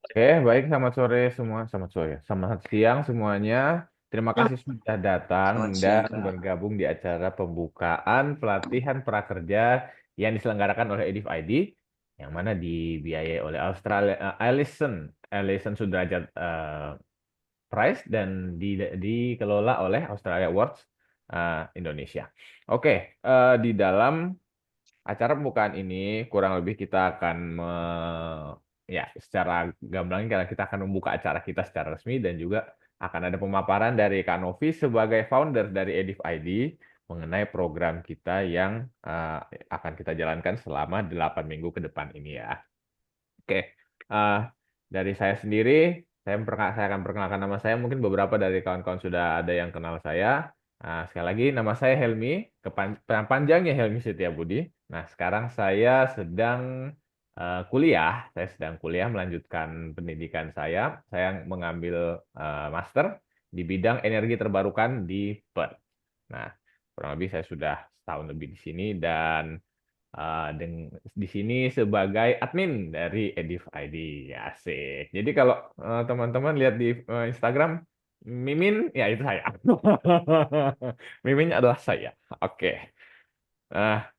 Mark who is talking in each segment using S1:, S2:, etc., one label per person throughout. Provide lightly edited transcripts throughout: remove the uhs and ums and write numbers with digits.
S1: Oke, baik. Selamat sore semua. Selamat sore. Selamat siang semuanya. Terima kasih sudah datang
S2: Selamat siang,
S1: dan
S2: Kak.
S1: bergabung di acara pembukaan pelatihan prakerja yang diselenggarakan oleh Edif ID, yang mana dibiayai oleh Australia Alison Sudrajat Prize dan dikelola oleh Australia Awards Indonesia. Oke, di dalam acara pembukaan ini kurang lebih kita akan ya secara gamblang karena kita akan membuka acara kita secara resmi dan juga akan ada pemaparan dari Kak Novi sebagai founder dari Edif ID mengenai program kita yang akan kita jalankan selama 8 minggu ke depan ini ya. Oke, eh, dari saya sendiri, saya akan perkenalkan nama saya. Mungkin beberapa dari kawan-kawan sudah ada yang kenal saya. Sekali lagi, nama saya Helmi, panjangnya Helmi Setiabudi. Nah, sekarang saya sedang kuliah. Saya sedang kuliah melanjutkan pendidikan saya. Saya mengambil master di bidang energi terbarukan di Perth. Nah, kurang lebih saya sudah setahun lebih di sini dan di sini sebagai admin dari Edif ID. Asik. Jadi kalau teman-teman lihat di Instagram Mimin, ya itu saya. Mimin adalah saya. Oke. Nah,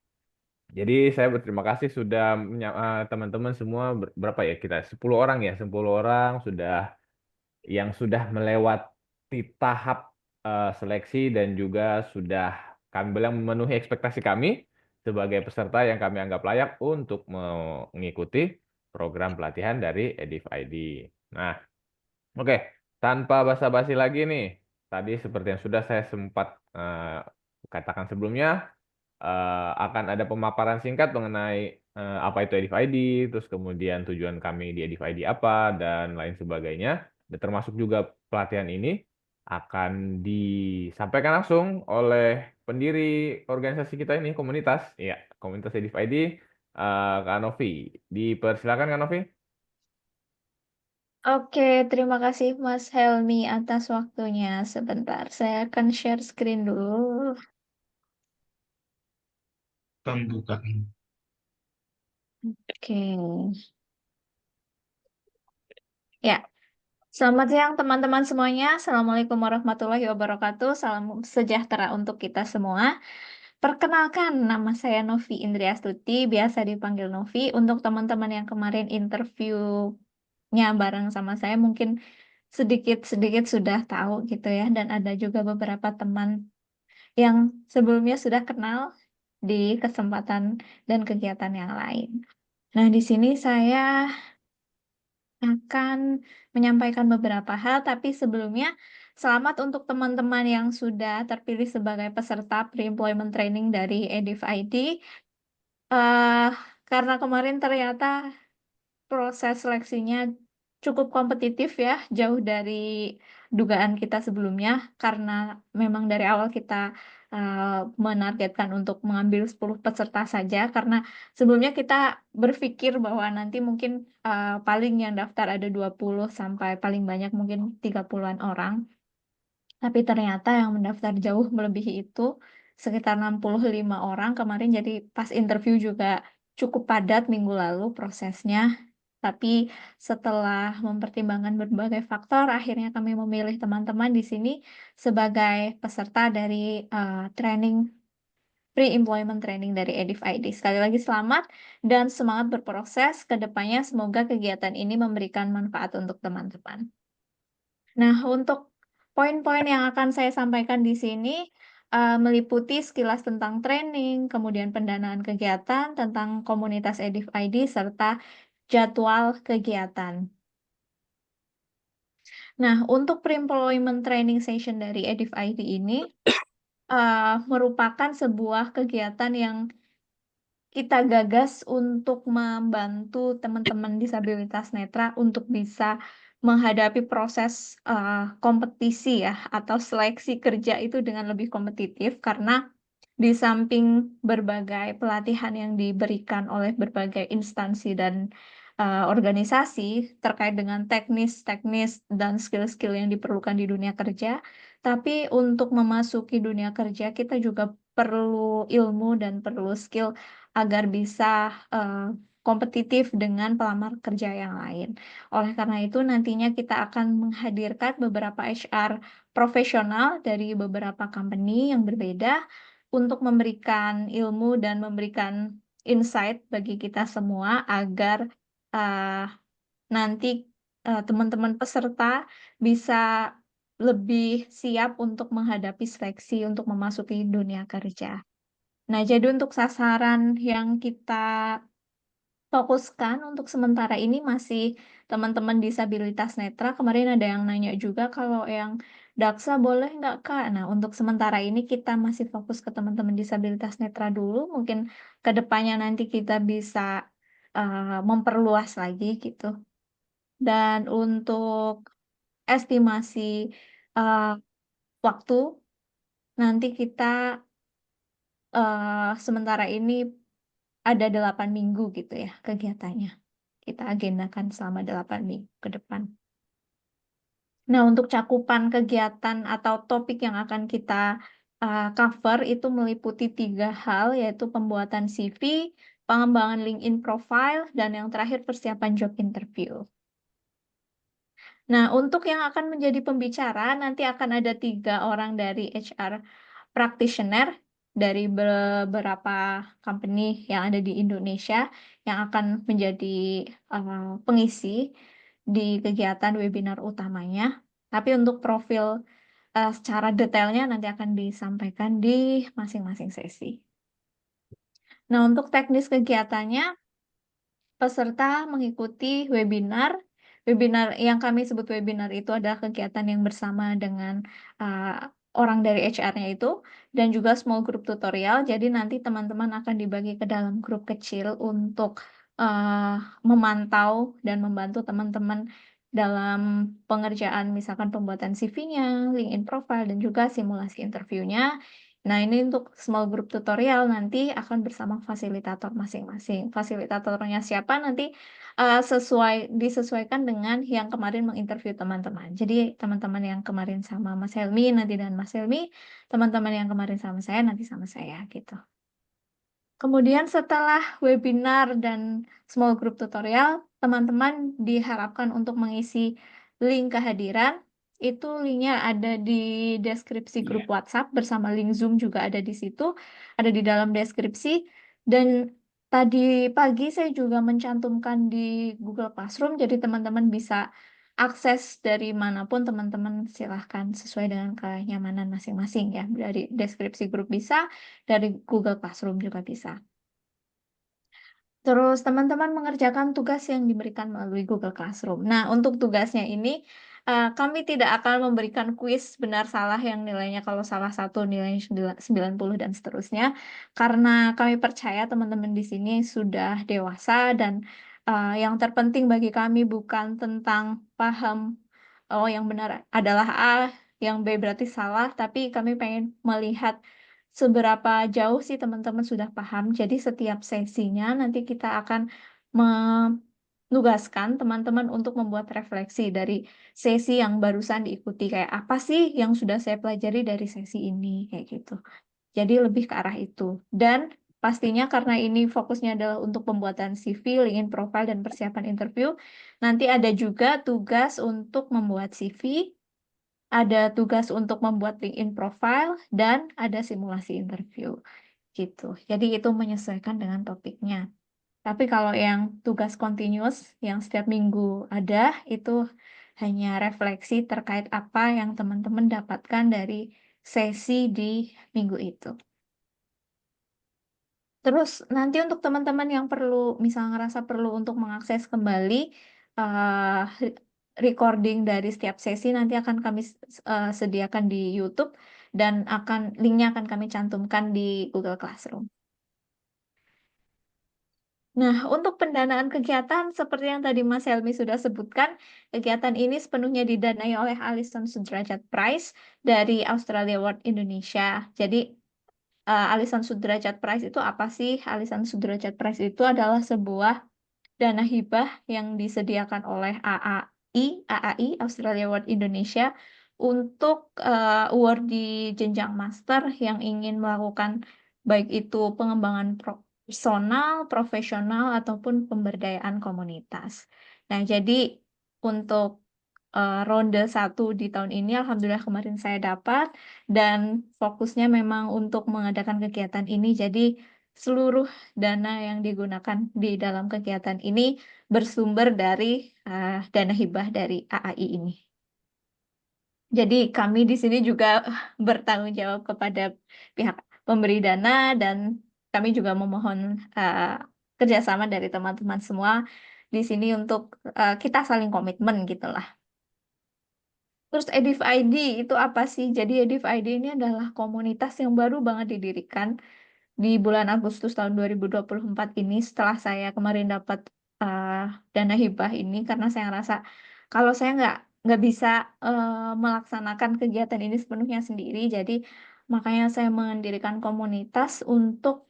S1: jadi saya berterima kasih sudah teman-teman semua berapa ya kita 10 orang ya, 10 orang yang sudah melewati tahap seleksi dan juga sudah kami bilang memenuhi ekspektasi kami sebagai peserta yang kami anggap layak untuk mengikuti program pelatihan dari Edif ID. Nah, oke, tanpa basa-basi lagi nih, tadi seperti yang sudah saya sempat katakan sebelumnya, akan ada pemaparan singkat mengenai apa itu Edif ID, terus kemudian tujuan kami di Edif ID apa, dan lain sebagainya. Dan termasuk juga pelatihan ini akan disampaikan langsung oleh pendiri organisasi kita ini, komunitas, ya, komunitas Edif ID, Kak Novi. Dipersilakan Kak Novi.
S3: Oke, terima kasih Mas Helmi atas waktunya. Sebentar, saya akan share screen dulu.
S2: Pembukaan.
S3: Oke, ya. Selamat siang teman-teman semuanya. Assalamualaikum warahmatullahi wabarakatuh. Salam sejahtera untuk kita semua. Perkenalkan, nama saya Novi Indriastuti, biasa dipanggil Novi. Untuk teman-teman yang kemarin interviewnya bareng sama saya, mungkin sedikit-sedikit sudah tahu gitu ya. Dan ada juga beberapa teman yang sebelumnya sudah kenal di kesempatan dan kegiatan yang lain. Nah, di sini saya akan menyampaikan beberapa hal, tapi sebelumnya selamat untuk teman-teman yang sudah terpilih sebagai peserta pre-employment training dari Edif ID. Eh, karena kemarin ternyata proses seleksinya cukup kompetitif ya, jauh dari dugaan kita sebelumnya, karena memang dari awal kita eh, menargetkan untuk mengambil 10 peserta saja, karena sebelumnya kita berpikir bahwa nanti mungkin paling yang daftar ada 20 sampai paling banyak mungkin 30-an orang. Tapi ternyata yang mendaftar jauh melebihi itu, sekitar 65 orang kemarin, jadi pas interview juga cukup padat minggu lalu prosesnya. Tapi setelah mempertimbangkan berbagai faktor, akhirnya kami memilih teman-teman di sini sebagai peserta dari training pre-employment training dari Edif ID. Sekali lagi selamat dan semangat berproses ke depannya. Semoga kegiatan ini memberikan manfaat untuk teman-teman. Nah, untuk poin-poin yang akan saya sampaikan di sini meliputi sekilas tentang training, kemudian pendanaan kegiatan, tentang komunitas Edif ID, serta jadwal kegiatan. Nah, untuk pre-employment training session dari Edif ID ini merupakan sebuah kegiatan yang kita gagas untuk membantu teman-teman disabilitas netra untuk bisa menghadapi proses kompetisi ya atau seleksi kerja itu dengan lebih kompetitif karena di samping berbagai pelatihan yang diberikan oleh berbagai instansi dan organisasi terkait dengan teknis-teknis dan skill-skill yang diperlukan di dunia kerja, tapi untuk memasuki dunia kerja kita juga perlu ilmu dan perlu skill agar bisa kompetitif dengan pelamar kerja yang lain. Oleh karena itu, nantinya kita akan menghadirkan beberapa HR profesional dari beberapa company yang berbeda untuk memberikan ilmu dan memberikan insight bagi kita semua agar nanti teman-teman peserta bisa lebih siap untuk menghadapi seleksi untuk memasuki dunia kerja. Nah, jadi untuk sasaran yang kita fokuskan untuk sementara ini masih teman-teman disabilitas netra. Kemarin ada yang nanya juga kalau yang Daksa boleh nggak, Kak? Nah, untuk sementara ini kita masih fokus ke teman-teman disabilitas netra dulu. Mungkin ke depannya nanti kita bisa memperluas lagi gitu. Dan untuk estimasi waktu, nanti kita sementara ini ada 8 minggu gitu ya kegiatannya. Kita agendakan selama 8 minggu ke depan. Nah, untuk cakupan kegiatan atau topik yang akan kita cover itu meliputi 3 hal, yaitu pembuatan CV, pengembangan LinkedIn profile, dan yang terakhir persiapan job interview. Nah, untuk yang akan menjadi pembicara, nanti akan ada 3 orang dari HR practitioner dari beberapa company yang ada di Indonesia yang akan menjadi pengisi di kegiatan webinar utamanya. Tapi untuk profil secara detailnya nanti akan disampaikan di masing-masing sesi. Nah, untuk teknis kegiatannya, peserta mengikuti webinar. Webinar yang kami sebut webinar itu adalah kegiatan yang bersama dengan orang dari HR-nya itu, dan juga small group tutorial. Jadi nanti teman-teman akan dibagi ke dalam grup kecil untuk memantau dan membantu teman-teman dalam pengerjaan misalkan pembuatan CV-nya, LinkedIn profile, dan juga simulasi interviewnya. Nah, ini untuk small group tutorial nanti akan bersama fasilitator masing-masing. Fasilitatornya siapa nanti disesuaikan dengan yang kemarin menginterview teman-teman. Jadi teman-teman yang kemarin sama Mas Helmi nanti dengan Mas Helmi, teman-teman yang kemarin sama saya nanti sama saya gitu. Kemudian setelah webinar dan small group tutorial, teman-teman diharapkan untuk mengisi link kehadiran. Itu linknya ada di deskripsi grup WhatsApp bersama link Zoom juga ada di situ, ada di dalam deskripsi. Dan tadi pagi saya juga mencantumkan di Google Classroom, jadi teman-teman bisa akses dari manapun teman-teman silahkan sesuai dengan kenyamanan masing-masing ya. Dari deskripsi grup bisa, dari Google Classroom juga bisa. Terus teman-teman mengerjakan tugas yang diberikan melalui Google Classroom. Nah, untuk tugasnya ini kami tidak akan memberikan kuis benar salah yang nilainya kalau salah satu nilainya 90 dan seterusnya. Karena kami percaya teman-teman di sini sudah dewasa dan yang terpenting bagi kami bukan tentang paham yang benar adalah A, yang B berarti salah, tapi kami pengen melihat seberapa jauh sih teman-teman sudah paham. Jadi setiap sesinya nanti kita akan menugaskan teman-teman untuk membuat refleksi dari sesi yang barusan diikuti. Kayak apa sih yang sudah saya pelajari dari sesi ini, kayak gitu. Jadi lebih ke arah itu. Dan pastinya karena ini fokusnya adalah untuk pembuatan CV, LinkedIn profile, dan persiapan interview, nanti ada juga tugas untuk membuat CV, ada tugas untuk membuat LinkedIn profile, dan ada simulasi interview. Gitu. Jadi itu menyesuaikan dengan topiknya. Tapi kalau yang tugas continuous, yang setiap minggu ada, itu hanya refleksi terkait apa yang teman-teman dapatkan dari sesi di minggu itu. Terus nanti untuk teman-teman yang perlu, misalnya ngerasa perlu untuk mengakses kembali recording dari setiap sesi, nanti akan kami sediakan di YouTube dan linknya akan kami cantumkan di Google Classroom. Nah, untuk pendanaan kegiatan seperti yang tadi Mas Helmi sudah sebutkan, kegiatan ini sepenuhnya didanai oleh Alison Sudrajat Prize dari Australia Award Indonesia. Jadi Alison Sudrajat Prize itu apa sih? Alison Sudrajat Prize itu adalah sebuah dana hibah yang disediakan oleh AAI Australia Award Indonesia untuk award di jenjang master yang ingin melakukan baik itu pengembangan personal, profesional, ataupun pemberdayaan komunitas. Nah, jadi untuk ronde 1 di tahun ini, alhamdulillah kemarin saya dapat, dan fokusnya memang untuk mengadakan kegiatan ini. Jadi seluruh dana yang digunakan di dalam kegiatan ini bersumber dari dana hibah dari AAI ini. Jadi kami di sini juga bertanggung jawab kepada pihak pemberi dana, dan kami juga memohon kerjasama dari teman-teman semua di sini untuk kita saling komitmen gitulah. Terus Edif ID itu apa sih? Jadi Edif ID ini adalah komunitas yang baru banget didirikan di bulan Agustus tahun 2024 ini, setelah saya kemarin dapat dana hibah ini, karena saya ngerasa kalau saya nggak bisa melaksanakan kegiatan ini sepenuhnya sendiri, jadi makanya saya mendirikan komunitas untuk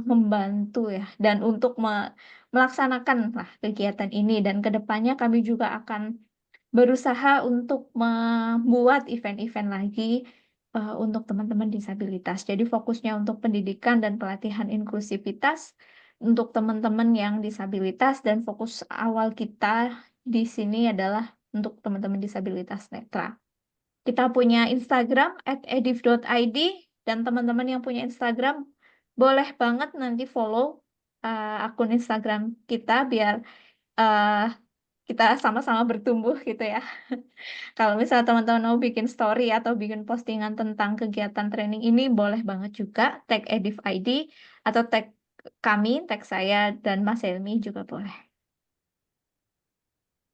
S3: membantu ya, dan untuk melaksanakan lah kegiatan ini, dan kedepannya kami juga akan berusaha untuk membuat event-event lagi untuk teman-teman disabilitas. Jadi fokusnya untuk pendidikan dan pelatihan inklusivitas untuk teman-teman yang disabilitas, dan fokus awal kita di sini adalah untuk teman-teman disabilitas netra. Kita punya Instagram @edif.id, dan teman-teman yang punya Instagram boleh banget nanti follow akun Instagram kita biar kita sama-sama bertumbuh gitu ya. Kalau misalnya teman-teman mau bikin story atau bikin postingan tentang kegiatan training ini, boleh banget juga tag Edif ID atau tag kami, tag saya dan Mas Helmi juga boleh.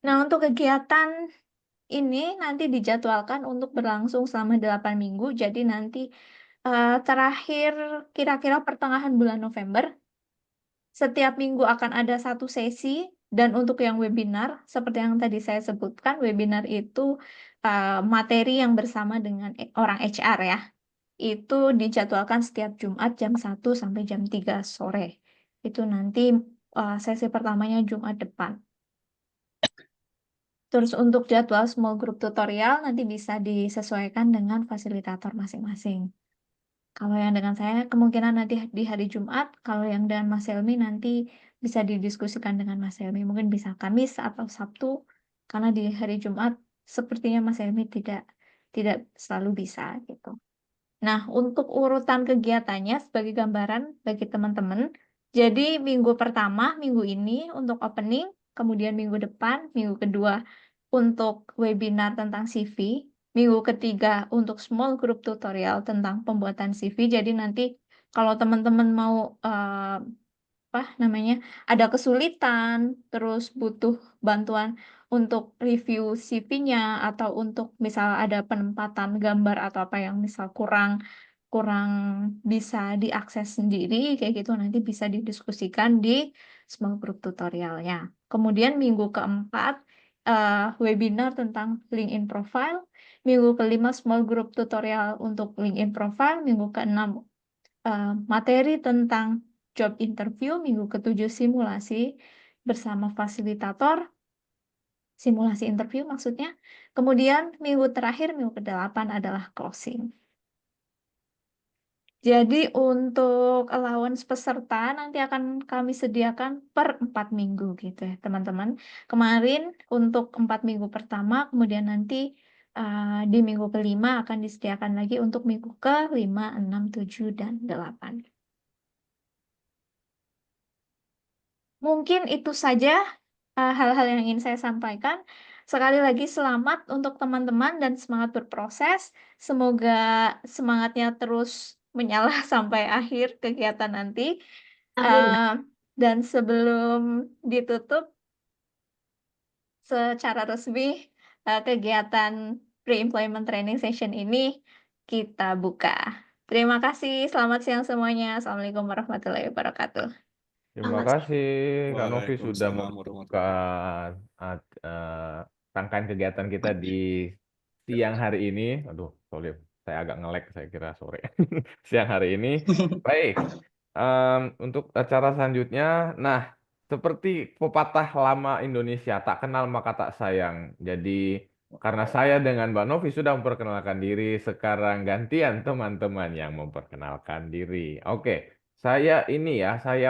S3: Nah, untuk kegiatan ini nanti dijadwalkan untuk berlangsung selama 8 minggu. Jadi nanti terakhir kira-kira pertengahan bulan November. Setiap minggu akan ada 1 sesi, dan untuk yang webinar, seperti yang tadi saya sebutkan, webinar itu materi yang bersama dengan orang HR ya. Itu dijadwalkan setiap Jumat jam 1 sampai jam 3 sore. Itu nanti sesi pertamanya Jumat depan. Terus untuk jadwal small group tutorial nanti bisa disesuaikan dengan fasilitator masing-masing. Kalau yang dengan saya kemungkinan nanti di hari Jumat, kalau yang dengan Mas Helmi nanti bisa didiskusikan dengan Mas Helmi. Mungkin bisa Kamis atau Sabtu, karena di hari Jumat sepertinya Mas Helmi tidak selalu bisa gitu. Nah, untuk urutan kegiatannya sebagai gambaran bagi teman-teman, jadi minggu pertama, minggu ini untuk opening, kemudian minggu depan, minggu kedua untuk webinar tentang CV, minggu ketiga untuk small group tutorial tentang pembuatan CV. Jadi nanti kalau teman-teman mau ada kesulitan, terus butuh bantuan untuk review CV-nya, atau untuk misal ada penempatan gambar atau apa yang misal kurang bisa diakses sendiri kayak gitu, nanti bisa didiskusikan di small group tutorialnya. Kemudian minggu keempat webinar tentang LinkedIn profile, minggu kelima small group tutorial untuk LinkedIn profile, minggu keenam materi tentang job interview, minggu ketujuh simulasi bersama fasilitator, simulasi interview maksudnya. Kemudian minggu terakhir, minggu ke-8 adalah closing. Jadi untuk allowance peserta nanti akan kami sediakan per 4 minggu gitu ya teman-teman. Kemarin untuk 4 minggu pertama, kemudian nanti di minggu kelima akan disediakan lagi untuk minggu ke-5, 6, 7, dan 8. Mungkin itu saja hal-hal yang ingin saya sampaikan. Sekali lagi selamat untuk teman-teman dan semangat berproses. Semoga semangatnya terus menyala sampai akhir kegiatan nanti. Dan sebelum ditutup secara resmi kegiatan pre-employment training session ini kita buka. Terima kasih, selamat siang semuanya. Assalamualaikum warahmatullahi wabarakatuh.
S1: Terima kasih Kak Novi sudah
S2: Waalaikumsalam
S1: membuka rangkaian kegiatan kita di siang hari ini. Aduh, sorry, saya agak nge-lag, saya kira sore. Siang hari ini. Baik, untuk acara selanjutnya, seperti pepatah lama Indonesia, tak kenal maka tak sayang. Jadi Karena saya dengan Mbak Novi sudah memperkenalkan diri, sekarang gantian teman-teman yang memperkenalkan diri. Oke, saya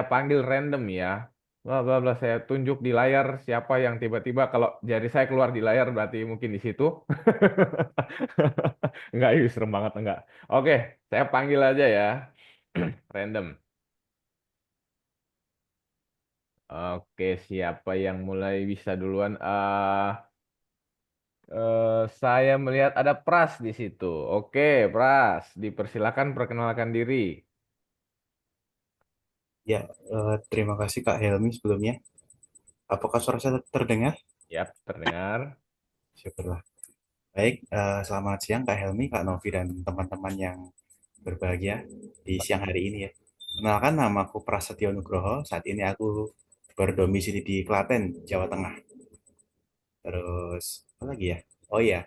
S1: panggil random ya. Bla bla bla, saya tunjuk di layar siapa yang tiba-tiba kalau jari saya keluar di layar berarti mungkin di situ. Enggak, ini serem banget enggak. Oke, saya panggil aja ya. Random. Oke, siapa yang mulai bisa duluan? Saya melihat ada Pras di situ. Oke, Pras, dipersilakan perkenalkan diri.
S4: Ya, terima kasih Kak Helmi sebelumnya. Apakah suara saya terdengar?
S1: Yap, terdengar.
S4: Syukurlah. Baik, selamat siang Kak Helmi, Kak Novi, dan teman-teman yang berbahagia di siang hari ini ya. Kenalkan, nama aku Prasetyo Nugroho. Saat ini aku berdomisili di Klaten, Jawa Tengah. Terus, apa lagi ya? Oh iya,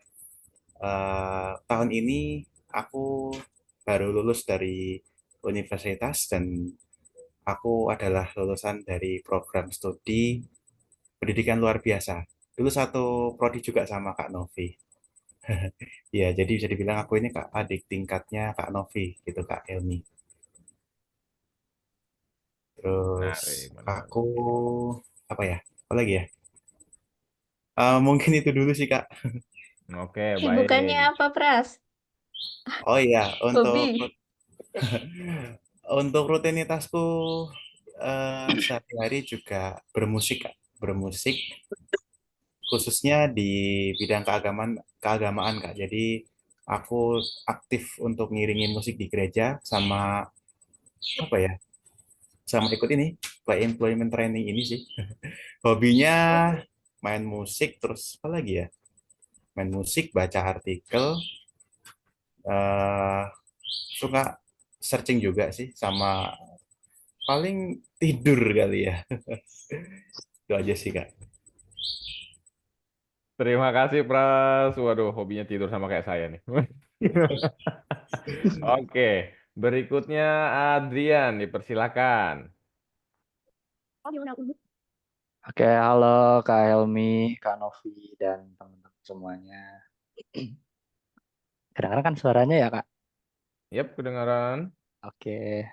S4: tahun ini aku baru lulus dari universitas dan aku adalah lulusan dari program studi pendidikan luar biasa. Dulu satu prodi juga sama Kak Novi. Ya, jadi bisa dibilang aku ini Kak adik tingkatnya Kak Novi gitu Kak Elmi. Terus
S1: Menarik,
S4: aku
S1: menarik.
S4: apa ya? Apa lagi ya? Mungkin itu dulu sih Kak.
S1: Oke,
S3: Sibukannya
S1: baik.
S3: apa, Pras?
S4: Oh iya, untuk
S3: Hobi.
S4: untuk rutinitasku sehari-hari juga bermusik Kak. Bermusik khususnya di bidang keagamaan Kak. Jadi aku aktif untuk ngiringin musik di gereja sama apa ya? Sama ikut ini play employment training ini sih. Hobinya main musik terus apa lagi ya? Main musik, baca artikel, eh suka searching juga sih sama paling tidur kali ya. Itu aja sih Kak.
S1: Terima kasih, Pras. Waduh, hobinya tidur sama kayak saya nih. Oke, berikutnya Adrian, dipersilakan.
S5: Oke, halo Kak Helmi, Kak Novi, dan teman-teman semuanya. Kedengaran kan suaranya ya Kak?
S1: Yap, kedengaran.
S5: Oke,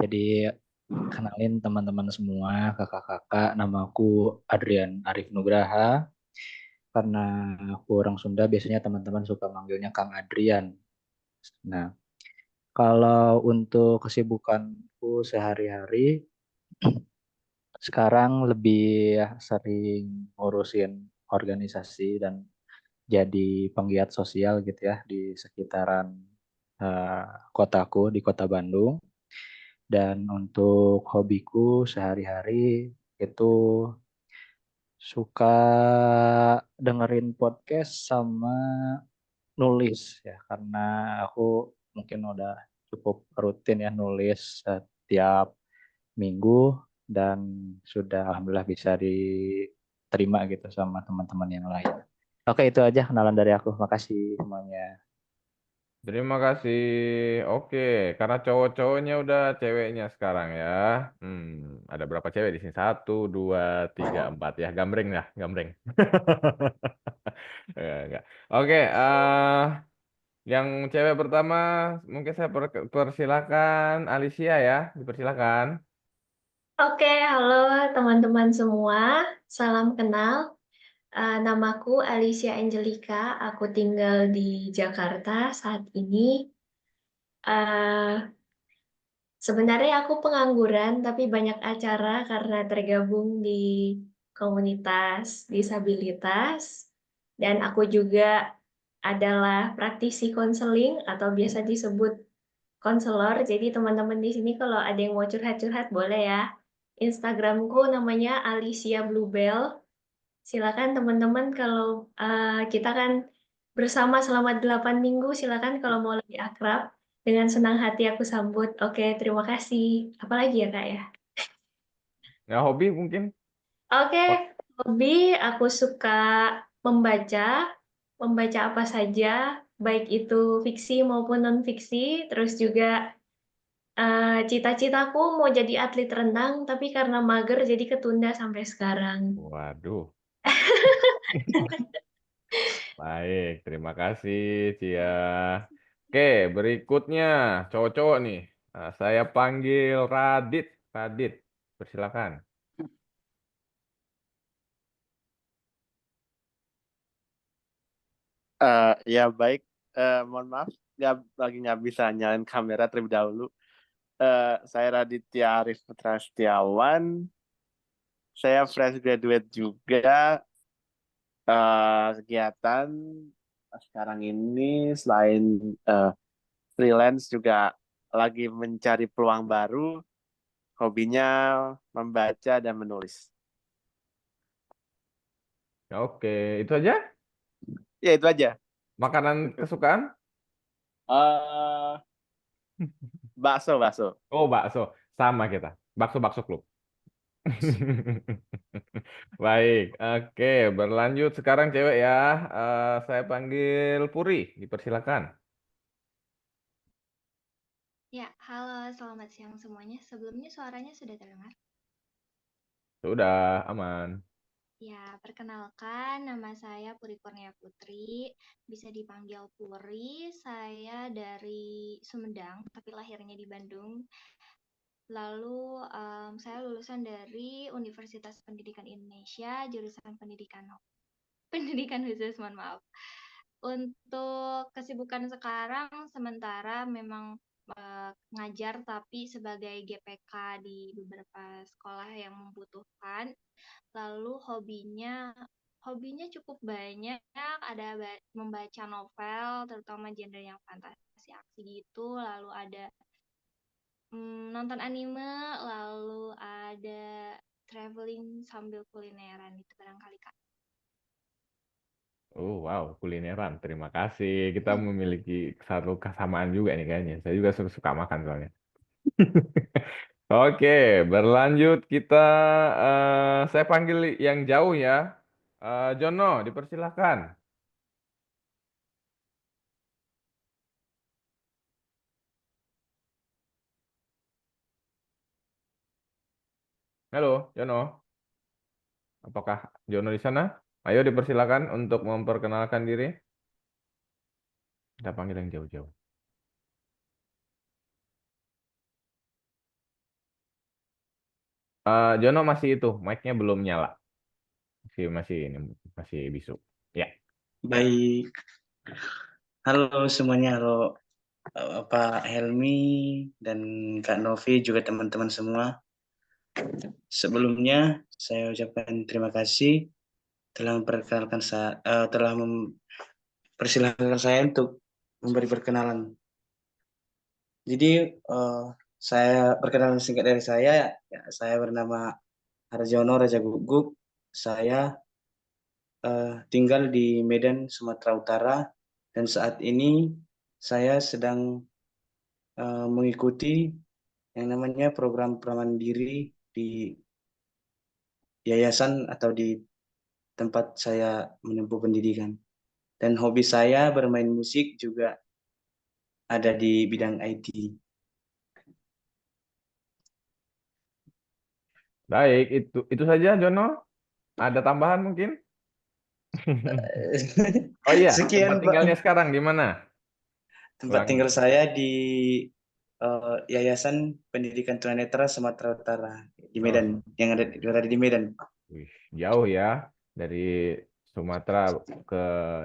S5: jadi kenalin teman-teman semua, kakak-kakak, namaku Adrian Arif Nugraha. Karena aku orang Sunda, biasanya teman-teman suka manggilnya Kang Adrian. Nah, kalau untuk kesibukanku sehari-hari, sekarang lebih sering ngurusin organisasi dan jadi penggiat sosial gitu ya di sekitaran eh, kotaku di kota Bandung. Dan untuk hobiku sehari-hari itu suka dengerin podcast sama nulis ya karena aku mungkin udah cukup rutin ya nulis setiap minggu dan sudah alhamdulillah bisa diterima gitu sama teman-teman yang lain. Oke, itu aja kenalan dari aku. Makasih semuanya.
S1: Terima kasih. Oke, karena cowok-cowoknya udah ceweknya sekarang ya. Ada berapa cewek di sini? 1, 2, 3, 4 ya. Gambreng ya, gambreng. Enggak. Oke, yang cewek pertama mungkin saya persilakan Alicia ya, dipersilakan.
S6: Oke, halo teman-teman semua. Salam kenal. Namaku Alicia Angelica. Aku tinggal di Jakarta saat ini. Eh, Sebenarnya aku pengangguran, tapi banyak acara karena tergabung di komunitas disabilitas. Dan aku juga adalah praktisi konseling atau biasa disebut konselor. Jadi teman-teman di sini kalau ada yang mau curhat-curhat boleh ya. Instagramku namanya Alicia Bluebell. Silakan teman-teman kalau kita kan bersama selama 8 minggu, silakan kalau mau lebih akrab. Dengan senang hati aku sambut. Oke, terima kasih. Apalagi ya, Kak ya?
S1: Ya, hobi mungkin.
S6: Oke, hobi aku suka membaca, membaca apa saja, baik itu fiksi maupun non-fiksi. Terus juga cita-citaku mau jadi atlet renang, tapi karena mager jadi ketunda sampai sekarang.
S1: Waduh. Baik, terima kasih, Cia. Oke, berikutnya cowok-cowok nih. Saya panggil Radit. Radit, persilakan.
S7: Ya baik, mohon maaf nggak bisa nyalain kamera terlebih dahulu. Saya Raditya Arif Putra Setiawan, saya fresh graduate juga. Kegiatan sekarang ini selain freelance juga lagi mencari peluang baru, hobinya membaca dan menulis.
S1: Oke, itu aja?
S7: Ya itu aja.
S1: Makanan kesukaan?
S7: Eh bakso.
S1: Oh, bakso. Sama kita. Bakso klub. Baik, oke. Berlanjut sekarang cewek ya. Saya panggil Puri. Dipersilakan.
S8: Ya, halo, selamat siang semuanya. Sebelumnya suaranya sudah terdengar?
S1: Sudah, aman.
S8: Ya, perkenalkan nama saya Puri Kurnia Putri, bisa dipanggil Puri. Saya dari Sumedang, tapi lahirnya di Bandung. Lalu saya lulusan dari Universitas Pendidikan Indonesia, jurusan pendidikan khusus, mohon maaf. Untuk kesibukan sekarang sementara memang ngajar tapi sebagai GPK di beberapa sekolah yang membutuhkan. Lalu hobinya cukup banyak, ada membaca novel terutama genre yang fantasi aksi gitu, lalu ada nonton anime, lalu ada traveling sambil kulineran itu barangkali Kak.
S1: Oh, wow, kulineran. Terima kasih. Kita memiliki satu kesamaan juga nih kayaknya. Saya juga suka makan soalnya. Oke, berlanjut kita. Saya panggil yang jauh ya. Jono, dipersilakan. Halo, Jono. Apakah Jono di sana? Ayo dipersilakan untuk memperkenalkan diri. Kita panggil yang jauh-jauh. Jono masih itu, mic-nya belum nyala. Masih bisu. Ya.
S9: Baik, halo semuanya, halo Pak Helmi dan Kak Novi juga teman-teman semua. Sebelumnya saya ucapkan terima kasih telah mempersilahkan saya untuk memberi perkenalan. Jadi saya perkenalan singkat dari saya, ya, saya bernama Harjono Raja Guguk. Saya tinggal di Medan, Sumatera Utara, dan saat ini saya sedang mengikuti yang namanya program pramandiri di yayasan atau di tempat saya menempuh pendidikan. Dan hobi saya bermain musik juga ada di bidang IT.
S1: Baik, itu saja Jono. Ada tambahan mungkin? Oh iya,
S9: Sekian,
S1: tempat
S9: Pak.
S1: tinggalnya sekarang di mana?
S9: Tempat
S1: Ulangi.
S9: tinggal saya di Yayasan Pendidikan Tunanetra Sumatera Utara di Medan, yang ada di Medan.
S1: Wih, jauh ya dari Sumatera ke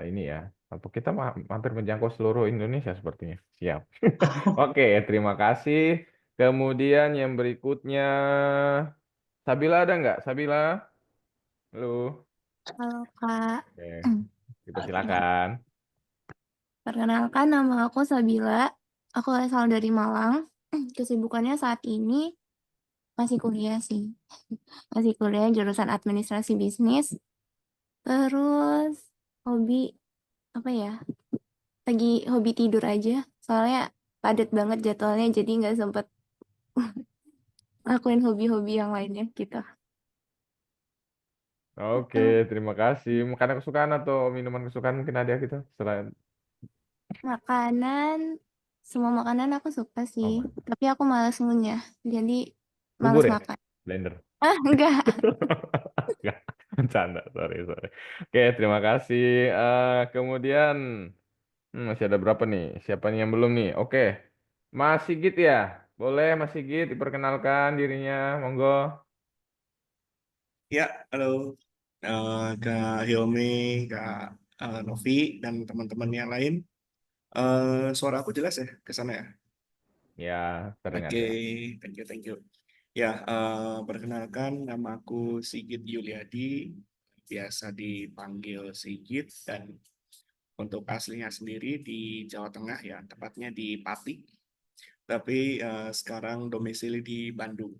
S1: ini ya. Apa kita hampir menjangkau seluruh Indonesia sepertinya. Siap. Oke, terima kasih. Kemudian yang berikutnya, Sabila ada nggak? Sabila? Halo.
S10: Halo Kak.
S1: Oke, dipersilakan.
S10: Perkenalkan nama aku Sabila. Aku asal dari Malang. Kesibukannya saat ini masih kuliah sih. Masih kuliah jurusan administrasi bisnis. Terus hobi apa ya? Lagi hobi tidur aja. Soalnya padat banget jadwalnya jadi nggak sempet lakuin hobi-hobi yang lainnya gitu.
S1: Oke, terima kasih. Makanan kesukaan atau minuman kesukaan mungkin ada gitu selain
S10: Makanan, semua makanan aku suka sih.
S1: Oh,
S10: Tapi aku malas ngunyah. Jadi
S1: bubur
S10: malas
S1: ya?
S10: makan.
S1: Blender.
S10: Ah, enggak.
S1: Enggak. Canda, sorry, sorry. Oke, terima kasih. Kemudian masih ada berapa nih? Siapa nih yang belum nih? Oke, Mas Sigit ya. Boleh Mas Sigit diperkenalkan dirinya, monggo.
S11: Ya, halo Kak Hilmi, Kak Novi, dan teman-teman yang lain. Suara aku jelas ya ke sana ya?
S1: Ya, terdengar
S11: Oke,
S1: ya.
S11: thank you. Ya, perkenalkan nama aku Sigit Yuliadi, biasa dipanggil Sigit, dan untuk aslinya sendiri di Jawa Tengah ya, tepatnya di Pati. Tapi sekarang domisili di Bandung.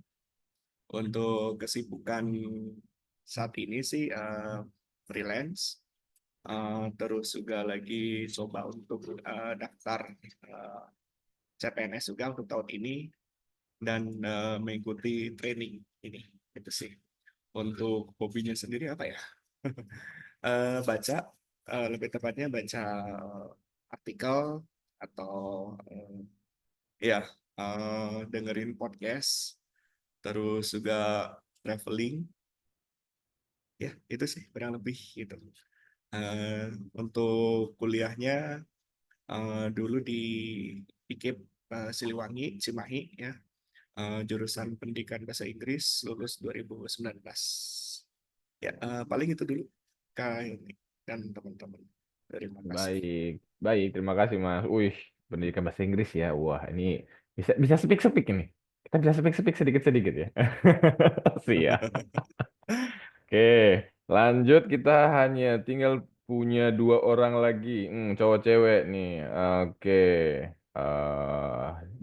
S11: Untuk kesibukan saat ini sih freelance. Terus juga lagi coba untuk daftar CPNS juga untuk tahun ini dan mengikuti training ini itu sih. Untuk hobinya sendiri apa ya? Baca, lebih tepatnya baca artikel atau ya dengerin podcast, terus juga traveling. Ya, itu sih kurang lebih gitu. Untuk kuliahnya dulu di IKIP Siliwangi, Cimahi ya. Jurusan Pendidikan Bahasa Inggris, lulus 2019. Ya, paling itu dulu Kak Hilmi dan teman-teman. Terima kasih.
S1: Baik, baik. Terima kasih Mas. Wih, pendidikan bahasa Inggris ya. Wah, ini bisa speak ini. Kita bisa speak sedikit-sedikit ya. Siap. Oke, lanjut kita hanya tinggal punya 2 orang lagi. Cowok cewek nih. Oke.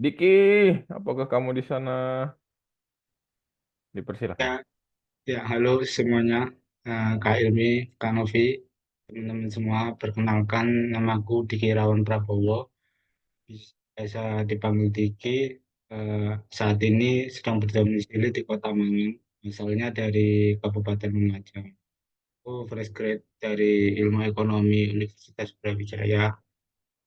S1: Diki, apakah kamu di sana? Dipersilakan.
S2: Ya, halo semuanya, Kak Ilmi, Kak Novi, teman-teman semua. Perkenalkan, namaku Diki Irawan Prabowo, biasa dipanggil Diki. Saat ini sedang berdomisili di Kota Mangun, asalnya dari Kabupaten Lumajang. Aku fresh grade dari Ilmu Ekonomi Universitas Brawijaya.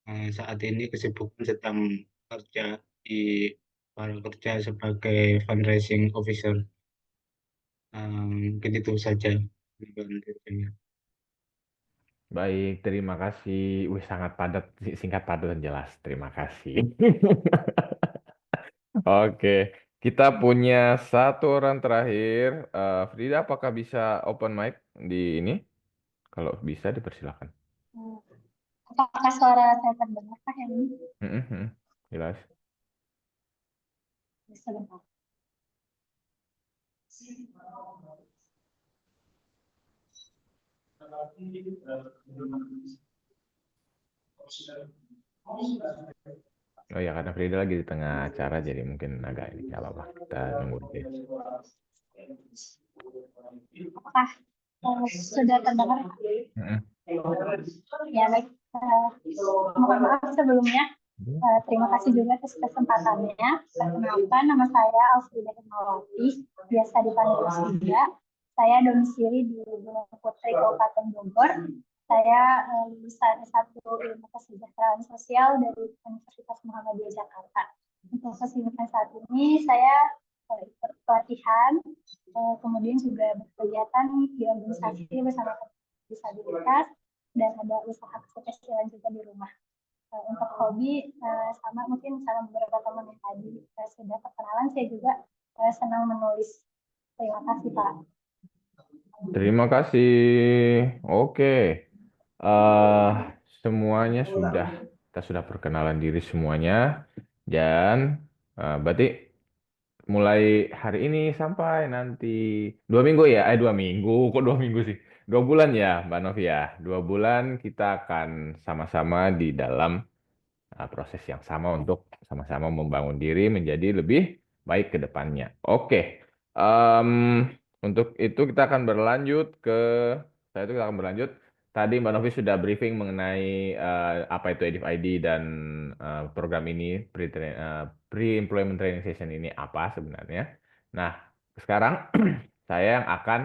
S2: Saat ini kesibukan sedang kerja di kerja sebagai fundraising officer. Mungkin itu saja.
S1: Baik, terima kasih. Wih, sangat padat, singkat, padat, dan jelas. Terima kasih. Oke, kita punya 1 orang terakhir. Frida, apakah bisa open mic di ini? Kalau bisa, dipersilakan.
S12: Apakah suara saya terdengar, Kak Hemi?
S1: Jelas.
S12: Sebentar.
S1: Oh ya, karena Frida lagi di tengah acara, jadi mungkin agak ini. Nggak apa-apa, kita nunggu deh.
S12: Apakah sudah terdengar? Ya, baik. Mohon maaf sebelumnya. Terima kasih juga atas kesempatannya. Perkenalkan, nama saya Alfrida Himawati, biasa dipanggil Frida. Saya domisili di Gunung Putri, Kabupaten Bogor. Saya lulusan S1 Ilmu Kesejahteraan Sosial dari Universitas Muhammadiyah Jakarta. Untuk kesibukan saat ini, saya ikut pelatihan, kemudian juga berkegiatan di organisasi bersama disabilitas, dan ada usaha kecil-kecilan juga di rumah. Untuk hobi, sama mungkin sama beberapa teman yang tadi sudah perkenalan, saya juga senang menulis. Terima kasih, Pak.
S1: Terima kasih. Oke. Semuanya kita sudah perkenalan diri semuanya. Dan berarti mulai hari ini sampai nanti 2 minggu ya? 2 minggu, kok 2 minggu sih? 2 bulan ya, Mbak Novi ya? 2 bulan kita akan sama-sama di dalam proses yang sama untuk sama-sama membangun diri menjadi lebih baik ke depannya. Oke. Untuk itu kita akan berlanjut Tadi Mbak Novi sudah briefing mengenai apa itu EDIF ID dan program ini, pre-employment training session ini apa sebenarnya. Nah, sekarang saya yang akan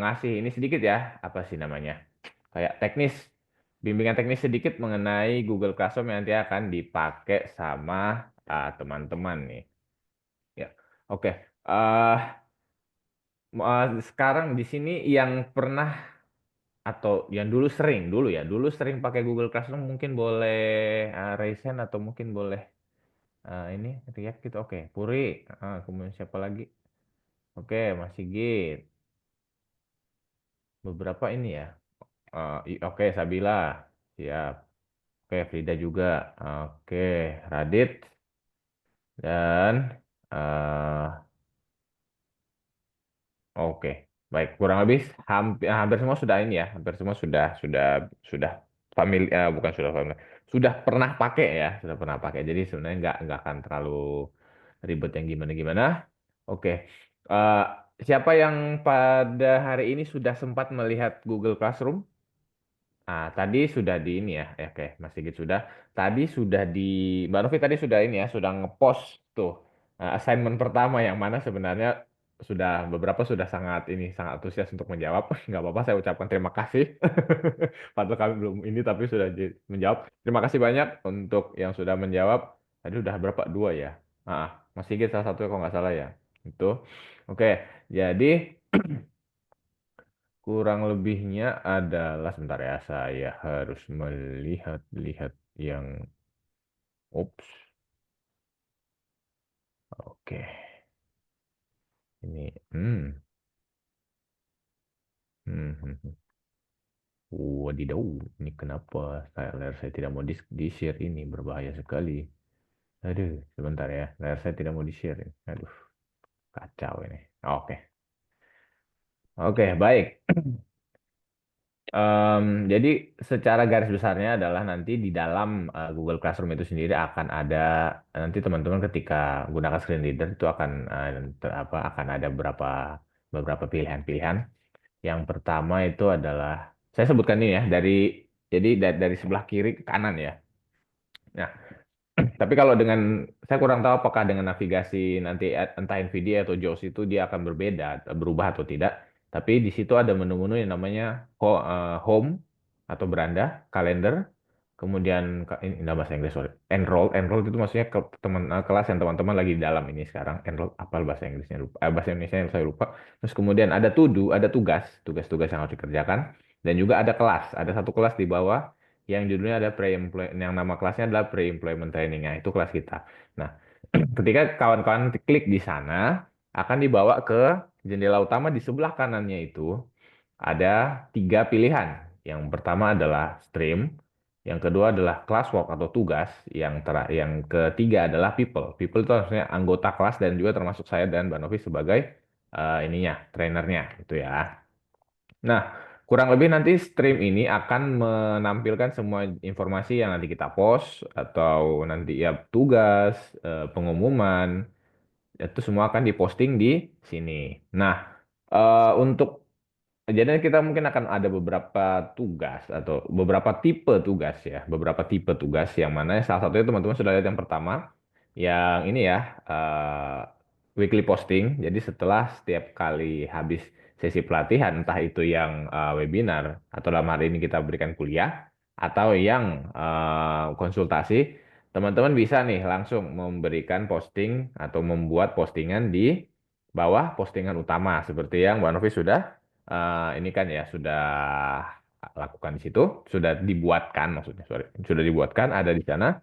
S1: ngasih ini sedikit ya, apa sih namanya? Kayak bimbingan teknis sedikit mengenai Google Classroom yang nanti akan dipakai sama teman-teman nih. Ya, oke. sekarang di sini yang pernah atau yang dulu sering pakai Google Classroom mungkin boleh raise hand atau mungkin boleh ini react gitu. Oke, Puri, kemudian siapa lagi? Oke, Mas Sigit. Beberapa ini ya. Oke, Sabila. Siap. Oke, Frida juga. Oke, Radit dan oke. Baik, kurang lebih hampir semua sudah ini ya. Hampir semua sudah familiar, bukan sudah familiar. Sudah pernah pakai ya, sudah pernah pakai. Jadi sebenarnya nggak akan terlalu ribet yang gimana-gimana. Oke. Eh, siapa yang pada hari ini sudah sempat melihat Google Classroom? Tadi sudah di ini ya, oke, Mas Sigit sudah. Tadi sudah di, Mbak Novi tadi sudah ini ya, sudah ngepost tuh assignment pertama yang mana sebenarnya beberapa sudah sangat antusias untuk menjawab. Nggak apa-apa, saya ucapkan terima kasih. Padahal kami belum ini tapi sudah menjawab. Terima kasih banyak untuk yang sudah menjawab. Tadi udah berapa? 2 ya. Mas Sigit salah satu kalau nggak salah ya. Itu. Oke, jadi kurang lebihnya adalah sebentar ya, saya harus melihat yang ups. Oke. Ini Wadidaw, ini kenapa layar saya tidak mau di-share ini, berbahaya sekali. Aduh, sebentar ya, layar saya tidak mau di-share. Aduh, kacau ini. Oke. Oke, baik. Jadi secara garis besarnya adalah nanti di dalam Google Classroom itu sendiri akan ada nanti teman-teman ketika gunakan screen reader itu akan ada beberapa pilihan-pilihan. Yang pertama itu adalah saya sebutkan ini ya dari sebelah kiri ke kanan ya. Nah, tapi kalau saya kurang tahu apakah dengan navigasi nanti entah NVIDIA atau JAWS itu dia akan berubah atau tidak. Tapi di situ ada menu-menu yang namanya home atau beranda, kalender, kemudian ini dalam bahasa Inggris, sorry. Enroll itu maksudnya kelas yang teman-teman lagi di dalam ini sekarang. Enroll apa bahasa Inggrisnya lupa, bahasa Indonesia yang saya lupa. Terus kemudian ada ada tugas-tugas yang harus dikerjakan, dan juga ada kelas, ada satu kelas di bawah yang judulnya ada yang nama kelasnya adalah pre-employment training. Nah, itu kelas kita. Nah, ketika kawan-kawan klik di sana, akan dibawa ke jendela utama di sebelah kanannya itu ada 3 pilihan. Yang pertama adalah stream, yang kedua adalah classwork atau tugas, yang ketiga adalah people. People itu maksudnya anggota kelas dan juga termasuk saya dan Mbak Novi sebagai trainernya itu ya. Nah, kurang lebih nanti stream ini akan menampilkan semua informasi yang nanti kita post atau nanti ya tugas, pengumuman, itu semua akan diposting di sini. Nah, untuk jadi kita mungkin akan ada beberapa tugas atau beberapa tipe tugas ya, beberapa tipe tugas yang mana salah satunya teman-teman sudah lihat yang pertama, yang ini ya, weekly posting. Jadi setelah setiap kali habis sesi pelatihan, entah itu yang webinar atau dalam hari ini kita berikan kuliah atau yang konsultasi, teman-teman bisa nih langsung memberikan posting atau membuat postingan di bawah postingan utama seperti yang Mbak Novi sudah ini kan ya sudah lakukan di situ, sudah dibuatkan maksudnya, sorry, sudah dibuatkan ada di sana.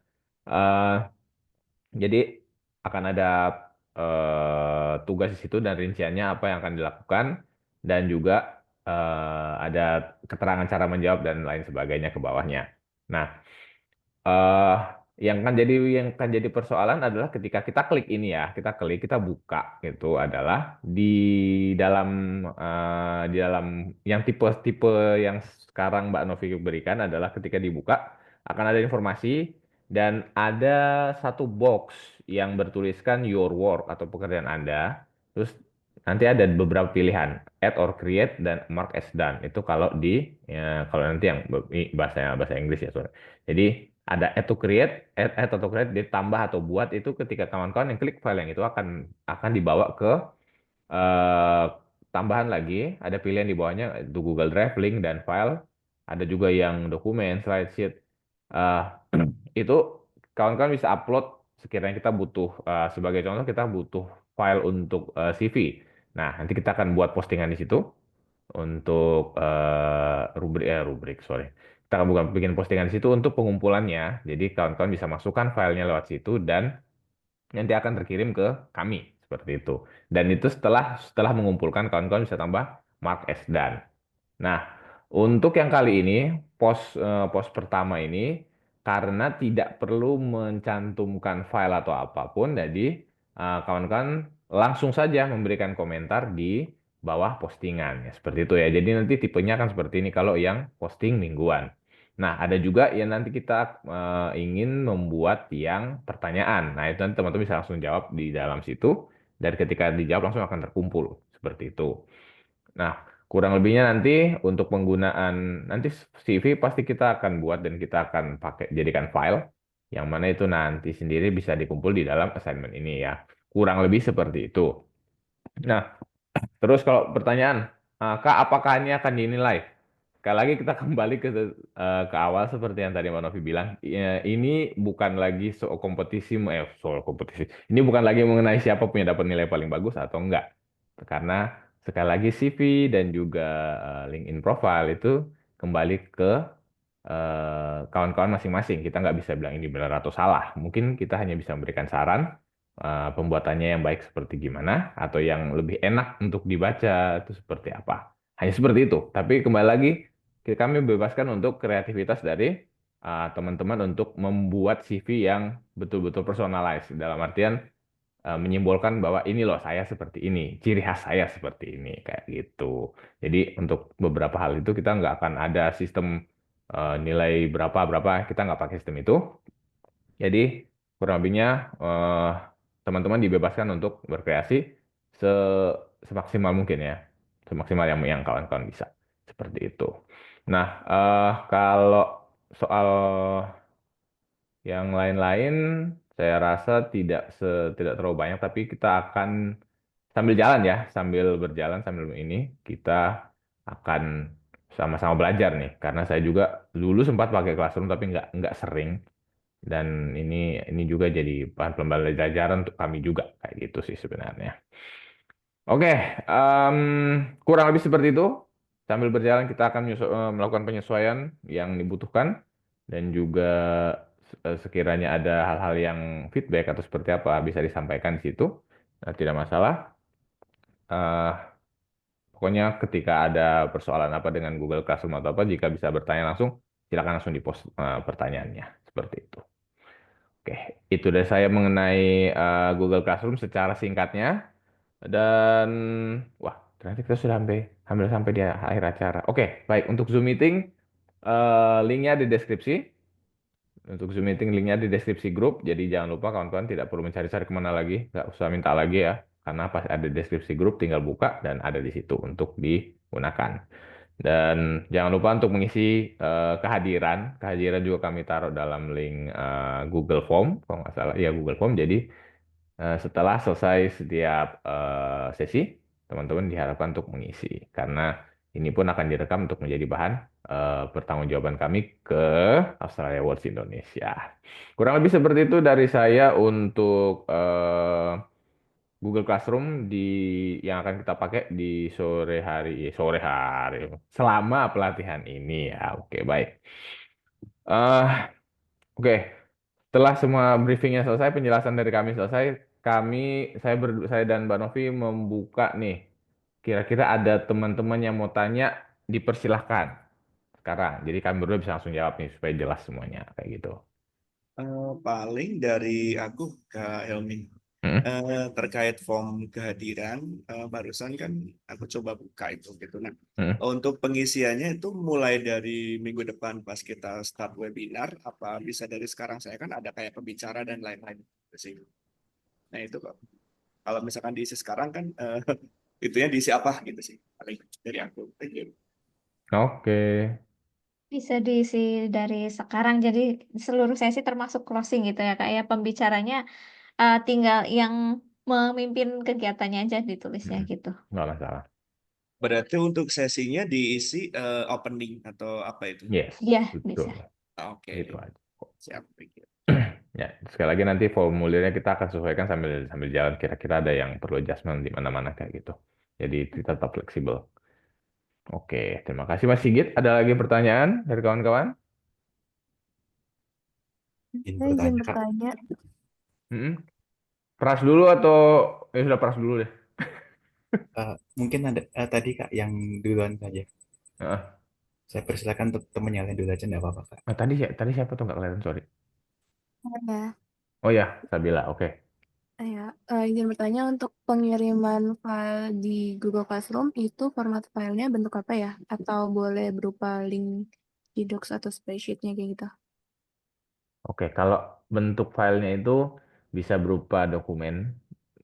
S1: Jadi akan ada tugas di situ dan rinciannya apa yang akan dilakukan dan juga ada keterangan cara menjawab dan lain sebagainya ke bawahnya. Nah, eh yang kan jadi persoalan adalah ketika kita klik ini ya, kita buka gitu adalah dalam di dalam yang tipe-tipe yang sekarang Mbak Novi berikan adalah ketika dibuka akan ada informasi dan ada satu box yang bertuliskan your work atau pekerjaan Anda. Terus nanti ada beberapa pilihan, add or create dan mark as done. Itu kalau nanti yang bahasa Inggris ya, sorry. Jadi ada add atau create, ditambah atau buat itu ketika kawan-kawan yang klik file yang itu akan dibawa ke eh, tambahan lagi, ada pilihan di bawahnya itu Google Drive, link dan file, ada juga yang dokumen, slide sheet. Eh, itu kawan-kawan bisa upload sekiranya kita butuh sebagai contoh kita butuh file untuk CV. Nah, nanti kita akan buat postingan di situ untuk rubrik, sorry. Kita akan bikin postingan di situ untuk pengumpulannya. Jadi kawan-kawan bisa masukkan filenya lewat situ dan nanti akan terkirim ke kami seperti itu. Dan itu setelah mengumpulkan kawan-kawan bisa tambah mark as done. Nah, untuk yang kali ini pos pertama ini karena tidak perlu mencantumkan file atau apapun, jadi kawan-kawan langsung saja memberikan komentar di bawah postingan ya seperti itu ya. Jadi nanti tipenya akan seperti ini kalau yang posting mingguan. Nah, ada juga yang nanti kita ingin membuat yang pertanyaan. Nah, itu nanti teman-teman bisa langsung jawab di dalam situ dan ketika dijawab langsung akan terkumpul seperti itu. Nah, kurang lebihnya nanti untuk penggunaan nanti CV pasti kita akan buat dan kita akan pakai jadikan file yang mana itu nanti sendiri bisa dikumpul di dalam assignment ini ya. Kurang lebih seperti itu. Nah, terus kalau pertanyaan, Kak, apakah ini akan dinilai? Sekali lagi kita kembali ke awal seperti yang tadi Mbak Novi bilang, ini bukan lagi soal kompetisi, soal kompetisi. Ini bukan lagi mengenai siapa punya dapat nilai paling bagus atau enggak. Karena sekali lagi CV dan juga LinkedIn profile itu kembali ke kawan-kawan masing-masing. Kita nggak bisa bilang ini benar atau salah. Mungkin kita hanya bisa memberikan saran pembuatannya yang baik seperti gimana atau yang lebih enak untuk dibaca itu seperti apa. Hanya seperti itu. Tapi kembali lagi kami bebaskan untuk kreativitas dari teman-teman untuk membuat CV yang betul-betul personalized dalam artian menyimbolkan bahwa ini loh saya seperti ini, ciri khas saya seperti ini kayak gitu. Jadi untuk beberapa hal itu kita nggak akan ada sistem nilai berapa kita nggak pakai sistem itu. Jadi kurang lebihnya teman-teman dibebaskan untuk berkreasi semaksimal mungkin ya, semaksimal yang kawan-kawan bisa seperti itu. Nah, kalau soal yang lain-lain saya rasa tidak terlalu banyak, tapi kita akan sambil jalan ya, sambil berjalan sambil ini kita akan sama-sama belajar nih, karena saya juga dulu sempat pakai Classroom tapi nggak sering. Dan ini juga jadi bahan pembelajaran untuk kami juga kayak gitu sih sebenarnya. Oke, kurang lebih seperti itu. Sambil berjalan kita akan melakukan penyesuaian yang dibutuhkan dan juga sekiranya ada hal-hal yang feedback atau seperti apa bisa disampaikan di situ. Nah, tidak masalah. Pokoknya ketika ada persoalan apa dengan Google Classroom atau apa, jika bisa bertanya langsung, silakan langsung di-post pertanyaannya seperti itu. Oke, itu dari saya mengenai Google Classroom secara singkatnya. Dan wah, ternyata kita sudah hampir sampai di akhir acara. Oke, baik. Untuk Zoom meeting, linknya di deskripsi. Untuk Zoom meeting, linknya di deskripsi grup. Jadi jangan lupa kawan-kawan tidak perlu mencari-cari kemana lagi. Nggak usah minta lagi ya. Karena pas ada deskripsi grup, tinggal buka dan ada di situ untuk digunakan. Dan jangan lupa untuk mengisi kehadiran. Kehadiran juga kami taruh dalam link Google Form, kalau nggak salah. Ya, Google Form. Jadi setelah selesai setiap sesi, teman-teman diharapkan untuk mengisi. Karena ini pun akan direkam untuk menjadi bahan pertanggungjawaban kami ke Australia Awards Indonesia. Kurang lebih seperti itu dari saya untuk Google Classroom yang akan kita pakai di sore hari selama pelatihan ini ya. Oke, baik. Oke. Setelah semua briefingnya selesai, penjelasan dari kami selesai, saya dan Mbak Novi membuka nih. Kira-kira ada teman-teman yang mau tanya, dipersilahkan sekarang. Jadi kami berdua bisa langsung jawab nih supaya jelas semuanya kayak gitu.
S11: Paling dari aku ke Helmi. Terkait form kehadiran, barusan kan aku coba buka itu gitu. Nah, untuk pengisiannya itu mulai dari minggu depan pas kita start webinar, apa bisa dari sekarang? Saya kan ada kayak pembicara dan lain-lain gitu sih. Nah itu kok, kalau misalkan diisi sekarang kan itunya diisi apa gitu sih, paling dari aku. Thank you.
S1: Oke.
S3: Bisa diisi dari sekarang, jadi seluruh sesi termasuk closing gitu ya Kak ya. Pembicaranya tinggal yang memimpin kegiatannya aja ditulisnya gitu.
S1: Nggak masalah.
S11: Berarti untuk sesinya diisi opening atau apa itu?
S1: Yes,
S3: Iya,
S1: betul.
S3: bisa.
S11: Oke.
S1: Gitu aja.
S11: Siap. Thank you.
S1: Ya, sekali lagi nanti formulirnya kita akan sesuaikan sambil jalan. Kira-kira ada yang perlu adjustment di mana-mana kayak gitu. Jadi kita tetap fleksibel. Oke, terima kasih Mas Sigit. Ada lagi pertanyaan dari kawan-kawan?
S4: Izin
S10: Saya izin
S4: bertanya, Kak.
S10: bertanya.
S1: Mm-mm. Pras dulu atau sudah pras dulu deh?
S4: Mungkin ada tadi Kak yang duluan saja.
S1: Heeh.
S4: Saya persilakan untuk temen yang lain dulu aja, nggak apa-apa Kak.
S1: Tadi siapa tuh nggak kelihatan, sorry.
S10: Ya,
S1: Oh ya, Sabila, oke.
S10: izin bertanya untuk pengiriman file di Google Classroom itu format filenya bentuk apa ya? Atau boleh berupa link di Docs atau spreadsheet-nya kayak gitu?
S1: Oke, kalau bentuk filenya itu bisa berupa dokumen,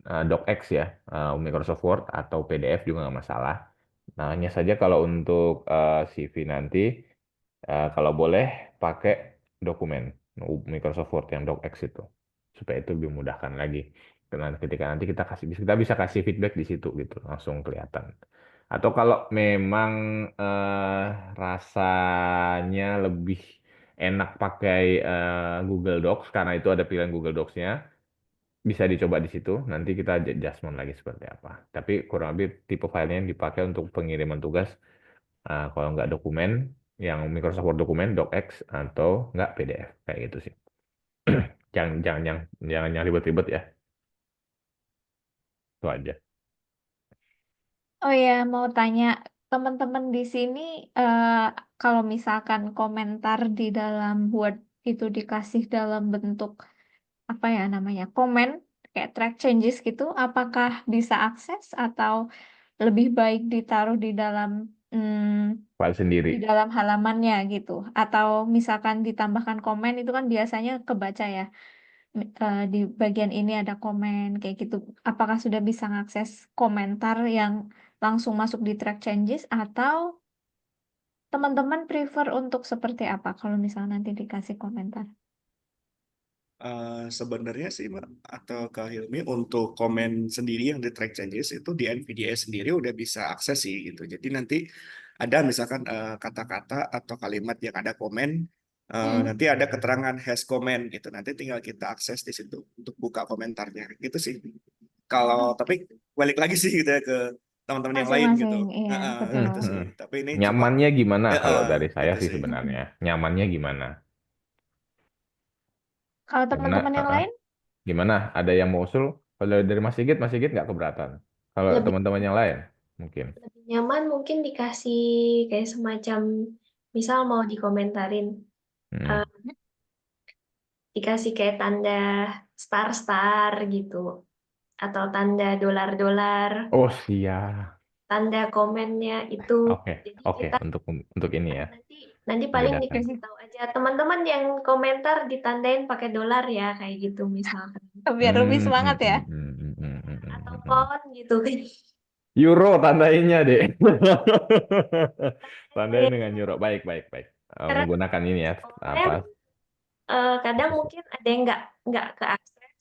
S1: docx ya, Microsoft Word atau PDF juga nggak masalah. Nah, hanya saja kalau untuk CV nanti, kalau boleh pakai dokumen Microsoft Word yang docx itu, supaya itu lebih memudahkan lagi. Karena ketika nanti kita bisa kasih feedback di situ gitu, langsung kelihatan. Atau kalau memang rasanya lebih enak pakai Google Docs karena itu ada pilihan Google Docs-nya, bisa dicoba di situ. Nanti kita adjustment lagi seperti apa. Tapi kurang lebih tipe filenya yang dipakai untuk pengiriman tugas, kalau nggak dokumen, yang Microsoft Word dokumen, docx atau nggak PDF kayak gitu sih. Jangan yang ribet-ribet ya. Itu aja.
S3: Oh ya, mau tanya teman-teman di sini, kalau misalkan komentar di dalam Word itu dikasih dalam bentuk apa ya namanya, komen kayak track changes gitu, apakah bisa akses atau lebih baik ditaruh di dalam
S1: File sendiri.
S3: di dalam halamannya gitu? Atau misalkan ditambahkan komen itu kan biasanya kebaca ya, di bagian ini ada komen kayak gitu. Apakah sudah bisa mengakses komentar yang langsung masuk di track changes atau teman-teman prefer untuk seperti apa kalau misalnya nanti dikasih komentar?
S11: Sebenarnya sih Mbak, atau Kak Hilmi, untuk komen sendiri yang di track changes itu di NVDA sendiri udah bisa akses sih gitu. Jadi nanti ada misalkan kata-kata atau kalimat yang ada komen, nanti ada keterangan has comment gitu. Nanti tinggal kita akses di situ untuk buka komentarnya gitu sih. Kalau tapi balik lagi sih gitu ya ke teman-teman yang lain gitu.
S3: Masing-masing, iya, betul.
S11: Gitu sih. Tapi ini cuma
S1: Nyamannya gimana kalau dari saya
S11: gitu
S1: sih
S11: sih.
S1: sebenarnya? Nyamannya gimana?
S3: Kalau
S1: Gimana?
S3: teman-teman yang lain?
S1: Gimana? Ada yang mau usul? Kalau dari Mas Sigit nggak keberatan. Kalau
S6: Lebih
S1: teman-teman yang lain, mungkin.
S6: lebih nyaman mungkin dikasih kayak semacam misal mau dikomentarin,
S1: Hmm.
S6: dikasih kayak tanda star-star gitu atau tanda dolar-dolar,
S1: Oh, siap.
S6: tanda komennya itu.
S1: Oke,
S6: Jadi
S1: oke,
S6: kita
S1: untuk ini ya,
S6: nanti paling
S1: membedakan.
S6: dikasih tahu aja teman-teman yang komentar ditandain pakai dolar ya kayak gitu misalkan.
S3: Biar lebih semangat ya.
S6: Atau pound gitu kan.
S1: Euro tandainnya deh. Tandain dengan euro. Baik, baik, baik.
S6: Karena
S1: Menggunakan ini ya, apa?
S6: kadang mungkin ada yang nggak keakses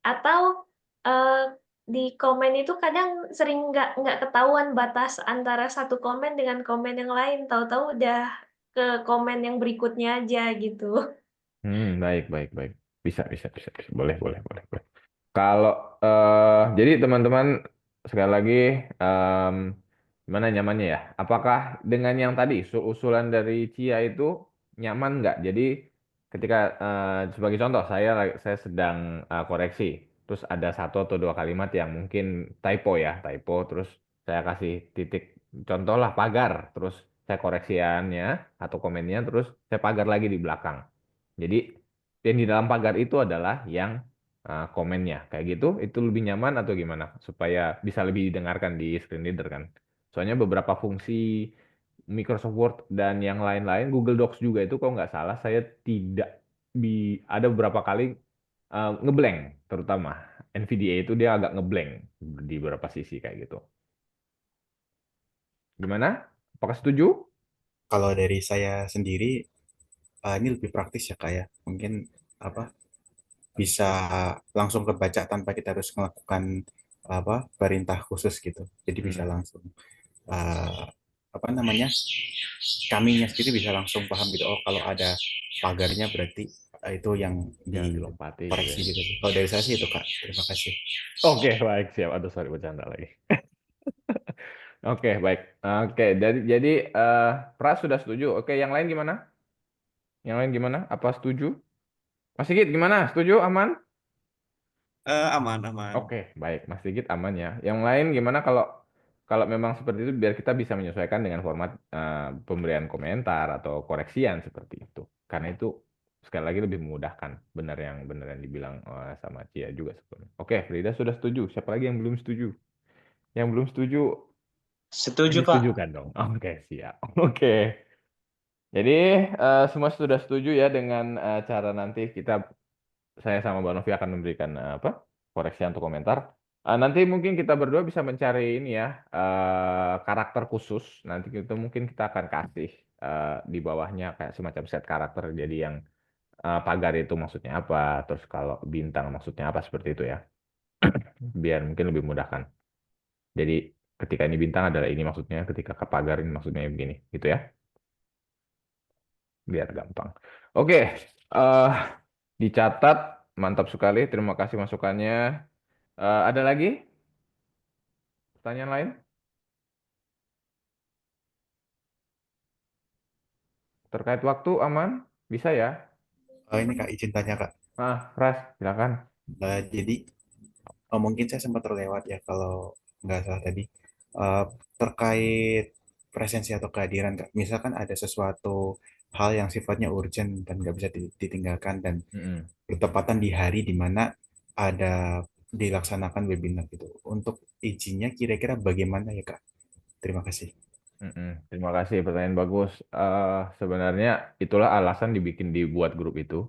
S6: atau eh, di komen itu kadang sering nggak ketahuan batas antara satu komen dengan komen yang lain, tahu-tahu udah ke komen yang berikutnya aja gitu.
S1: Baik, baik, baik. Bisa. Boleh, boleh, boleh. Kalau jadi teman-teman sekali lagi, gimana nyamannya ya? Apakah dengan yang tadi usulan dari Cia itu nyaman nggak? Jadi ketika sebagai contoh saya sedang koreksi, terus ada satu atau dua kalimat yang mungkin typo, terus saya kasih titik, contohlah pagar, terus saya koreksiannya atau komennya, terus saya pagar lagi di belakang. Jadi yang di dalam pagar itu adalah yang komennya kayak gitu, itu lebih nyaman atau gimana supaya bisa lebih didengarkan di screen reader kan. Soalnya beberapa fungsi Microsoft Word dan yang lain-lain, Google Docs juga itu kalau nggak salah saya tidak ada beberapa kali ngeblank, terutama NVDA itu dia agak ngeblank di beberapa sisi kayak gitu. Gimana? Apakah setuju?
S4: Kalau dari saya sendiri, ini lebih praktis ya Kak ya. Mungkin apa bisa langsung kebaca tanpa kita harus melakukan perintah khusus gitu. Jadi bisa langsung apa namanya, kaminya sendiri bisa langsung paham gitu. Oh, kalau ada pagarnya berarti itu yang
S1: dilompati
S4: dikoreksi
S1: gitu ya.
S4: gitu. Kalau dari saya sih itu Kak. Terima kasih.
S1: Oke, baik, siap. Aduh, sorry bercanda lagi. Oke, baik. Oke, jadi Pras sudah setuju. Oke, yang lain gimana? Yang lain gimana? Apa setuju? Mas Sigit gimana? Setuju? Aman?
S11: Aman, aman.
S1: Oke, baik. Mas Sigit aman ya. Yang lain gimana kalau kalau memang seperti itu biar kita bisa menyesuaikan dengan format pemberian komentar atau koreksian seperti itu. Karena itu sekali lagi lebih memudahkan. Benar yang dibilang sama Cia juga sebelumnya. Oke, Frida sudah setuju. Siapa lagi yang belum setuju? Yang belum setuju
S9: Setuju, Kak.
S1: disetujukan dong. Oke, siap. Oke. Jadi semua sudah setuju ya dengan cara nanti saya sama Mbak Novi akan memberikan koreksi atau komentar. Nanti mungkin kita berdua bisa mencari ini ya karakter khusus. Nanti mungkin kita akan kasih di bawahnya kayak semacam set karakter. Jadi yang pagar itu maksudnya apa, terus kalau bintang maksudnya apa seperti itu ya. Biar mungkin lebih memudahkan. Jadi ketika ini bintang adalah ini maksudnya, ketika ke pagar ini maksudnya begini, gitu ya. Biar gampang. Oke, dicatat, mantap sekali. Terima kasih masukannya. Ada lagi pertanyaan lain? Terkait waktu aman? Bisa ya?
S4: Ini Kak, izin tanya Kak.
S1: Pras, silakan.
S4: Jadi mungkin saya sempat terlewat ya kalau nggak salah tadi. Terkait presensi atau kehadiran Kak. Misalkan ada sesuatu hal yang sifatnya urgent dan nggak bisa ditinggalkan dan bertepatan di hari di mana ada dilaksanakan webinar gitu. Untuk izinnya kira-kira bagaimana ya Kak? Terima kasih.
S1: Terima kasih, pertanyaan bagus. Sebenarnya itulah alasan dibuat grup itu,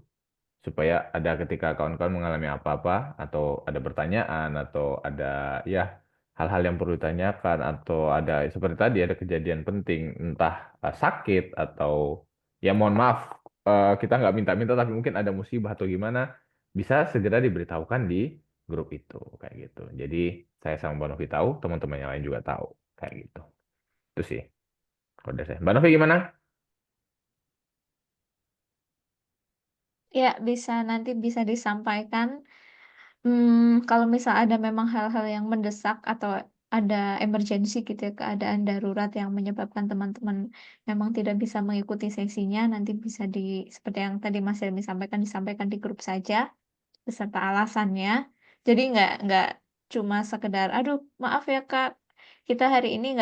S1: supaya ada ketika kawan-kawan mengalami apa-apa, atau ada pertanyaan, atau ada ya hal-hal yang perlu ditanyakan, atau ada seperti tadi ada kejadian penting, entah sakit atau ya mohon maaf kita nggak minta-minta tapi mungkin ada musibah atau gimana, bisa segera diberitahukan di grup itu kayak gitu. Jadi saya sama Mbak Novi tahu, teman-teman yang lain juga tahu kayak gitu. Itu sih. Kode saya. Mbak Novi gimana?
S3: Ya, nanti bisa disampaikan. Kalau misal ada memang hal-hal yang mendesak atau ada emergency gitu ya, keadaan darurat yang menyebabkan teman-teman memang tidak bisa mengikuti sesinya, nanti bisa seperti yang tadi Mas Helmi sampaikan, disampaikan di grup saja beserta alasannya. Jadi nggak cuma sekedar, aduh maaf ya Kak, aku hari ini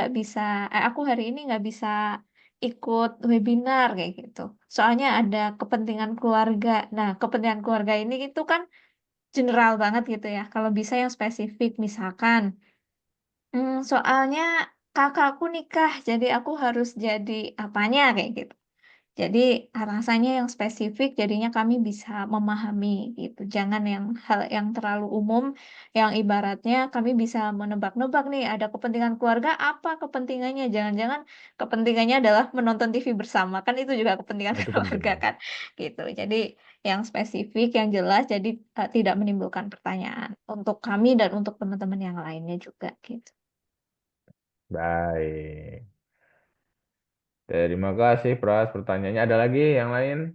S3: nggak bisa ikut webinar kayak gitu. Soalnya ada kepentingan keluarga. Nah, kepentingan keluarga ini itu kan general banget gitu ya. Kalau bisa yang spesifik, misalkan, soalnya kakakku nikah, jadi aku harus jadi apanya kayak gitu. Jadi alasannya yang spesifik, jadinya kami bisa memahami gitu. Jangan yang hal yang terlalu umum, yang ibaratnya kami bisa menebak-nebak nih, ada kepentingan keluarga, apa kepentingannya? Jangan-jangan kepentingannya adalah menonton TV bersama, kan itu juga kepentingan
S1: Itu penting.
S3: keluarga kan, gitu. Jadi yang spesifik, yang jelas, jadi tidak menimbulkan pertanyaan untuk kami dan untuk teman-teman yang lainnya juga gitu.
S1: Baik. Terima kasih, Pras. Pertanyaannya ada lagi yang lain?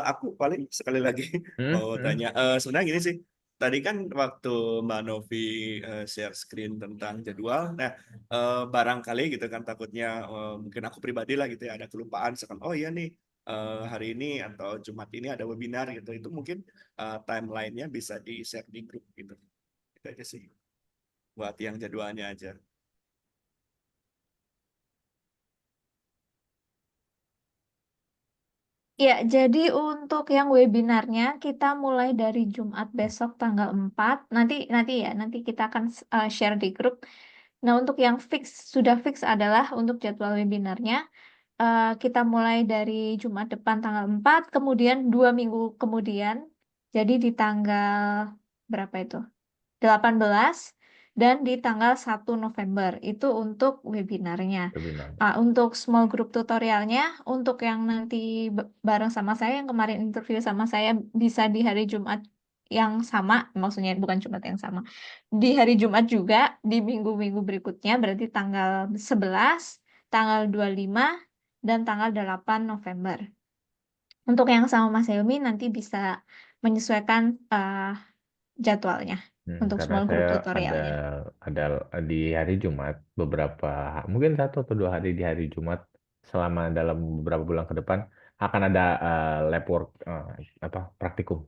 S11: Aku paling sekali lagi mau tanya. Sebenarnya gini sih, tadi kan waktu Mbak Novi share screen tentang jadwal, nah barangkali gitu kan takutnya mungkin aku pribadi lah gitu ya ada kelupaan, misalkan oh iya nih hari ini atau Jumat ini ada webinar gitu, itu mungkin timelinenya bisa di share di grup gitu. Itu aja sih buat yang jadwalnya aja.
S3: Ya, jadi untuk yang webinarnya kita mulai dari Jumat besok tanggal 4. Nanti kita akan share di grup. Nah, untuk yang sudah fix adalah untuk jadwal webinarnya kita mulai dari Jumat depan tanggal 4, kemudian 2 minggu kemudian, jadi di tanggal berapa itu? 18 dan di tanggal 1 November itu untuk webinarnya. Untuk small group tutorialnya, untuk yang nanti bareng sama saya, yang kemarin interview sama saya bisa di hari Jumat yang sama, maksudnya bukan Jumat yang sama, di hari Jumat juga, di minggu-minggu berikutnya, berarti tanggal 11, tanggal 25, dan tanggal 8 November. Untuk yang sama Mas Helmi nanti bisa menyesuaikan jadwalnya. untuk
S1: Karena
S3: small group
S1: saya
S3: tutorialnya.
S1: ada di hari Jumat mungkin 1 atau 2 hari di hari Jumat selama dalam beberapa bulan ke depan akan ada lab work praktikum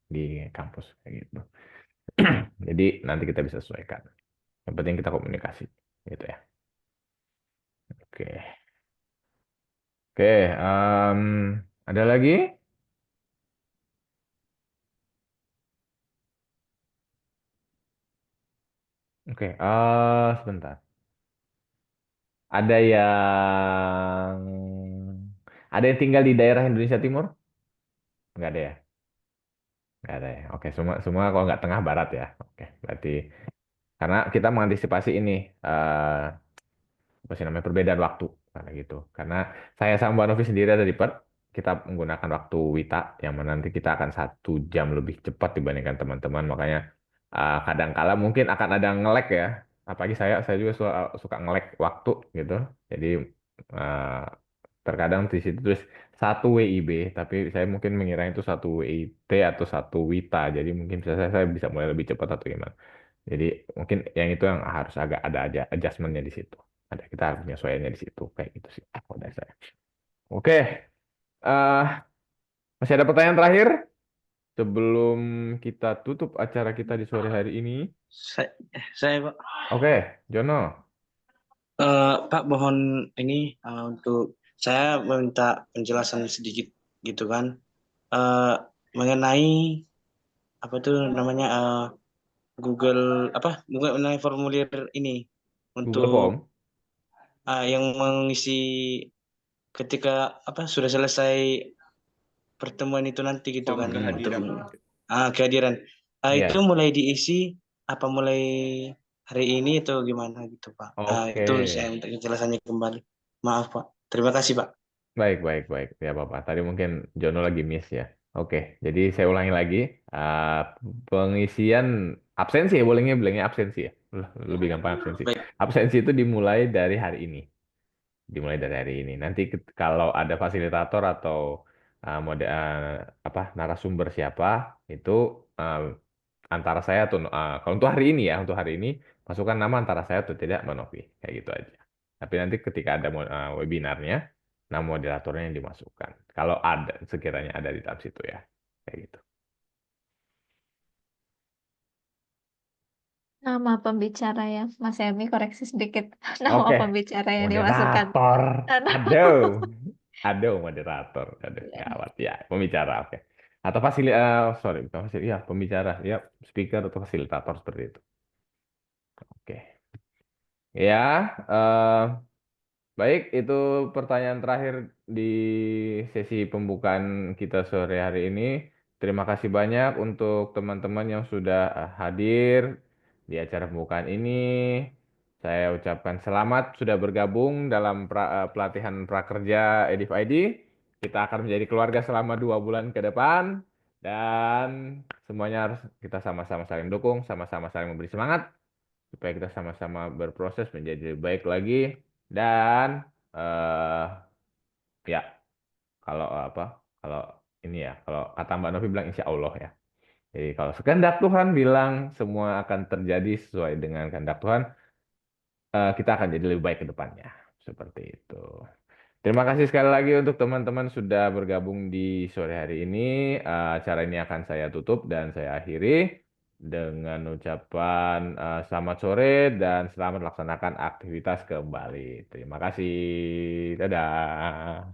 S1: di kampus kayak gitu. Jadi nanti kita bisa sesuaikan. Yang penting kita komunikasi gitu ya. Oke. Oke, ada lagi? Oke, sebentar. Ada yang tinggal di daerah Indonesia Timur? Nggak ada ya? Nggak ada ya. Oke, semua kalau nggak tengah barat ya. Oke, berarti karena kita mengantisipasi ini apa sih namanya perbedaan waktu karena gitu. Karena saya sama Mbak Novi sendiri ada di Perth, kita menggunakan waktu WITA yang mana nanti kita akan 1 jam lebih cepat dibandingkan teman-teman. Makanya kadang-kala mungkin akan ada nge-lag ya. Apalagi saya juga suka nge-lag waktu gitu. Jadi eh, terkadang di situ tulis 1 WIB, tapi saya mungkin mengira itu 1 WIT atau 1 WITA. Jadi mungkin saya bisa mulai lebih cepat atau gimana. Jadi mungkin yang itu yang harus agak ada aja adjustmentnya di situ. Kita harus menyesuaikannya di situ kayak gitu sih. Kalau dari saya. Oke, eh masih ada pertanyaan terakhir sebelum kita tutup acara kita di sore hari ini.
S9: Saya Pak.
S1: Oke, Jono.
S9: Pak, mohon ini untuk saya meminta penjelasan sedikit gitu kan mengenai apa tuh namanya Google mengenai formulir ini
S1: Google Form.
S9: untuk yang mengisi ketika sudah selesai pertemuan itu nanti gitu kan untuk kehadiran.
S1: Iya.
S9: Itu mulai diisi mulai hari ini atau gimana gitu Pak?
S1: Oke.
S9: Itu saya minta penjelasannya kembali. Maaf Pak. Terima kasih Pak.
S1: Baik. Ya Bapak. Tadi mungkin Jono lagi miss ya. Oke, jadi saya ulangi lagi. Pengisian absensi ya, bilangnya absensi ya. Lebih gampang absensi. Absensi itu dimulai dari hari ini. Nanti kalau ada fasilitator atau narasumber siapa itu antara saya atau kalau untuk hari ini masukkan nama antara saya atau tidak Mbak Novi kayak gitu aja. Tapi nanti ketika ada webinarnya, nama moderatornya yang dimasukkan. Kalau ada sekiranya ada di dalam situ ya kayak gitu.
S3: Nama pembicara ya, Mas Helmi koreksi sedikit. Nama
S1: Oke.
S3: pembicara yang dimasukkan.
S1: Moderator. Aduh, moderator. Aduh, gawat ya. Pembicara, oke. Atau pembicara. Ya, speaker atau fasilitator seperti itu. Oke. Ya, baik, itu pertanyaan terakhir di sesi pembukaan kita sore hari ini. Terima kasih banyak untuk teman-teman yang sudah hadir di acara pembukaan ini. Saya ucapkan selamat sudah bergabung dalam pelatihan prakerja Edif ID. Kita akan menjadi keluarga selama 2 bulan ke depan. Dan semuanya harus kita sama-sama saling dukung, sama-sama saling memberi semangat supaya kita sama-sama berproses menjadi lebih baik lagi. Dan ya kalau kalau kata Mbak Novi bilang insya Allah ya. Jadi kalau sekehendak Tuhan bilang semua akan terjadi sesuai dengan kehendak Tuhan, kita akan jadi lebih baik ke depannya. Seperti itu. Terima kasih sekali lagi untuk teman-teman sudah bergabung di sore hari ini. Acara ini akan saya tutup dan saya akhiri dengan ucapan selamat sore dan selamat laksanakan aktivitas kembali. Terima kasih. Dadah.